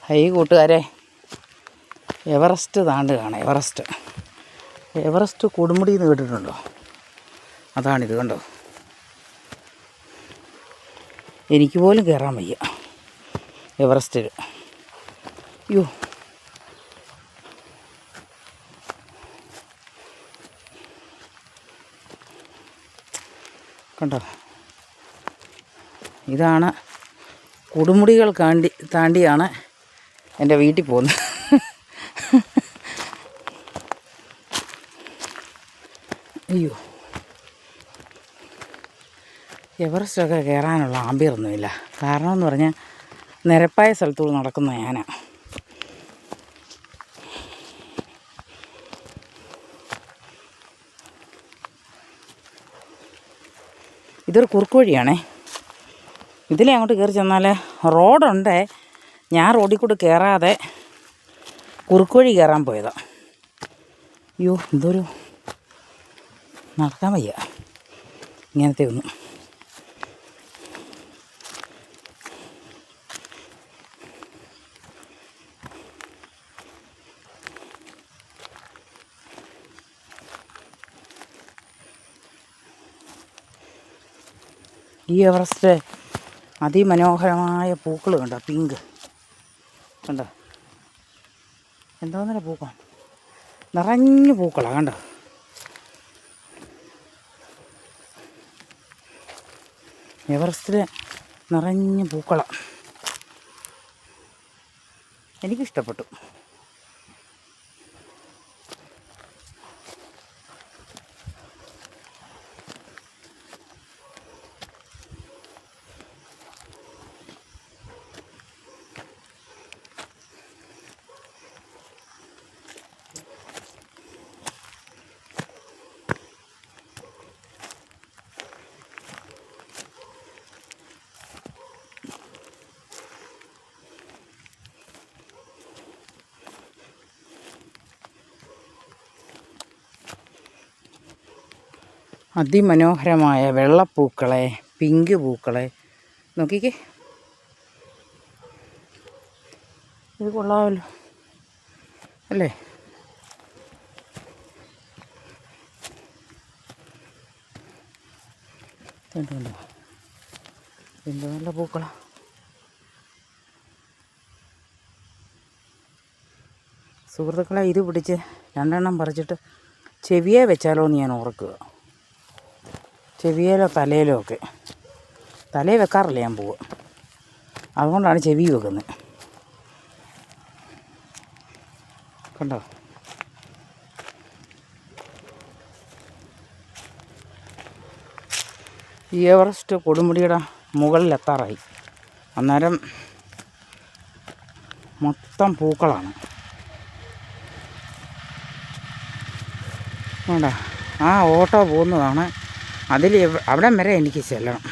High കൂട്ടുകാരെ, Everest താണ്ടുകയാണ്. Everest കൊടുമുടി എന്ന് കേട്ടിട്ടുണ്ടോ? അതാണിത്, കണ്ടോ. എനിക്ക് പോലും കയറാൻ വയ്യ എവറസ്റ്റിൽ. അയ്യോ, കണ്ടോ. ഇതാണ് കൊടുമുടികൾ താണ്ടിയാണ് എൻ്റെ വീട്ടിൽ പോകുന്നത്. അയ്യോ, എവറസ്റ്റൊക്കെ കയറാനുള്ള ആമ്പിയറൊന്നുമില്ല. കാരണമെന്ന് പറഞ്ഞാൽ നിരപ്പായ സ്ഥലത്തൂടെ നടക്കുന്ന ഞാനാണ്. ഇതൊരു കുറുക്ക് വഴിയാണേ. ഇതിലേ അങ്ങോട്ട് കയറി ചെന്നാൽ റോഡുണ്ട്. ഞാൻ റോഡിൽ കൂടെ കയറാതെ കുറുക്ക് വഴി കയറാൻ പോയതാണ്. അയ്യോ, എന്തൊരു നടക്കാൻ വയ്യ ഇങ്ങനത്തെ ഒന്നും. ഈ എവറസ്റ്റ് അതിമനോഹരമായ പൂക്കൾ കണ്ടോ, പിങ്ക് കണ്ടോ. എന്തോന്നല്ല പൂക്കൾ, നിറഞ്ഞു പൂക്കളാണ് കണ്ടോ. എവറസ്റ്റിൽ നിറഞ്ഞു പൂക്കളാണ്. എനിക്കിഷ്ടപ്പെട്ടു. അതിമനോഹരമായ വെള്ളപ്പൂക്കളെ, പിങ്ക് പൂക്കളെ നോക്കിക്കേ. ഇത് കൊള്ളാമല്ലോ അല്ലേ. കണ്ടോ, എന്ത് നല്ല പൂക്കളാണ്. സുഹൃത്തുക്കളെ, ഇത് പിടിച്ച് 2 എണ്ണം പറിച്ചിട്ട് ചെവിയെ വെച്ചാലോ എന്ന് ഞാൻ ഓർക്കുക. ചെവിയിലോ തലയിലോ ഒക്കെ. തലയിൽ വെക്കാറില്ല ഞാൻ പൂവ്, അതുകൊണ്ടാണ് ചെവി വെക്കുന്നത്. കണ്ടോ. ഈ എവറസ്റ്റ് കൊടുമുടിയുടെ മുകളിലെത്താറായി. അന്നേരം മൊത്തം പൂക്കളാണ്. വേണ്ട, ആ ഓട്ടോ പോകുന്നതാണ്. അവിടം വരെ എനിക്ക് ചെല്ലണം.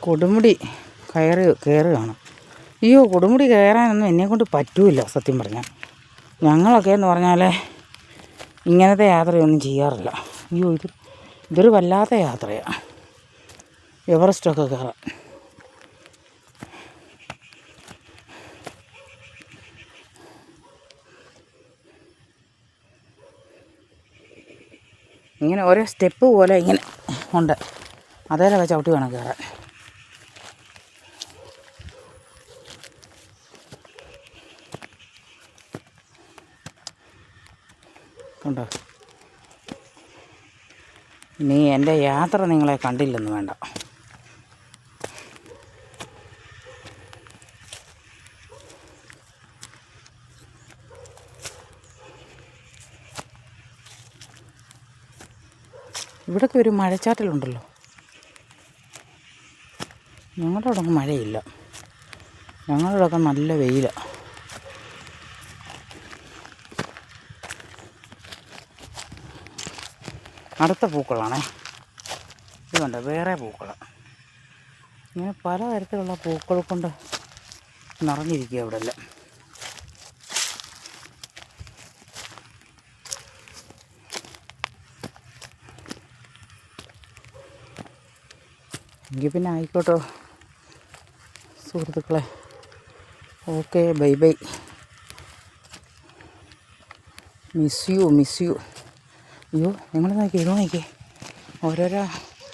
കൊടുമുടി കയറുകയാണ്. അയ്യോ, കൊടുമുടി കയറാനൊന്നും എന്നെക്കൊണ്ട് പറ്റൂല സത്യം പറഞ്ഞാൽ. ഞങ്ങളൊക്കെ എന്ന് പറഞ്ഞാൽ ഇങ്ങനത്തെ യാത്രയൊന്നും ചെയ്യാറില്ല. അയ്യോ, ഇതൊരു വല്ലാത്ത യാത്രയാണ് എവറസ്റ്റൊക്കെ കയറാൻ. ഇങ്ങനെ ഓരോ സ്റ്റെപ്പ് പോലെ ഇങ്ങനെ ഉണ്ട്, അതേലൊക്കെ ചവിട്ടി വേണം കയറാൻ. കണ്ടോ. ഇനി എൻ്റെ യാത്ര നിങ്ങളെ കണ്ടില്ലെന്ന് വേണ്ട. ഇവിടൊക്കെ ഒരു മഴച്ചാറ്റലുണ്ടല്ലോ. ഞങ്ങളുടെ അവിടെയൊക്കെ മഴയില്ല, ഞങ്ങളുടെ അവിടെയൊക്കെ നല്ല വെയിലാണ്. അടുത്ത പൂക്കളാണേ. ഇത് കണ്ടോ, വേറെ പൂക്കളാണ്. ഇങ്ങനെ പലതരത്തിലുള്ള പൂക്കൾ കൊണ്ട് നിറഞ്ഞിരിക്കുക ഇവിടെ എല്ലാം. എങ്കിൽ പിന്നെ ആയിക്കോട്ടോ സുഹൃത്തുക്കളെ. Okay, bye bye. Miss you. അയ്യോ, നിങ്ങൾ നോക്കിയേ, ഇത് നോക്കിയേ, ഓരോരോ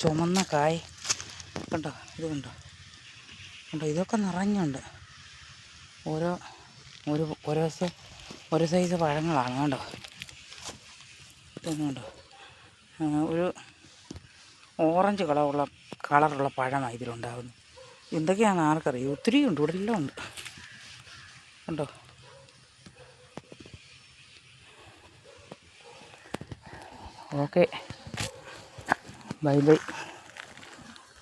ചുമന്ന കായ് കണ്ടോ, ഇത് കണ്ടോ, ഇതൊക്കെ നിറഞ്ഞുണ്ട്. ഓരോ സൈസ് പഴങ്ങളാണ് കണ്ടോ. ഇതൊന്നും കണ്ടോ, ഒരു ഓറഞ്ച് കളറുള്ള പഴമാണ് ഇതിലുണ്ടാകുന്നത്. എന്തൊക്കെയാണെന്ന് ആർക്കറിയാം. ഒത്തിരി ഉണ്ട്, ഇവിടെ എല്ലാം ഉണ്ട് കണ്ടോ. Okay, bye bye.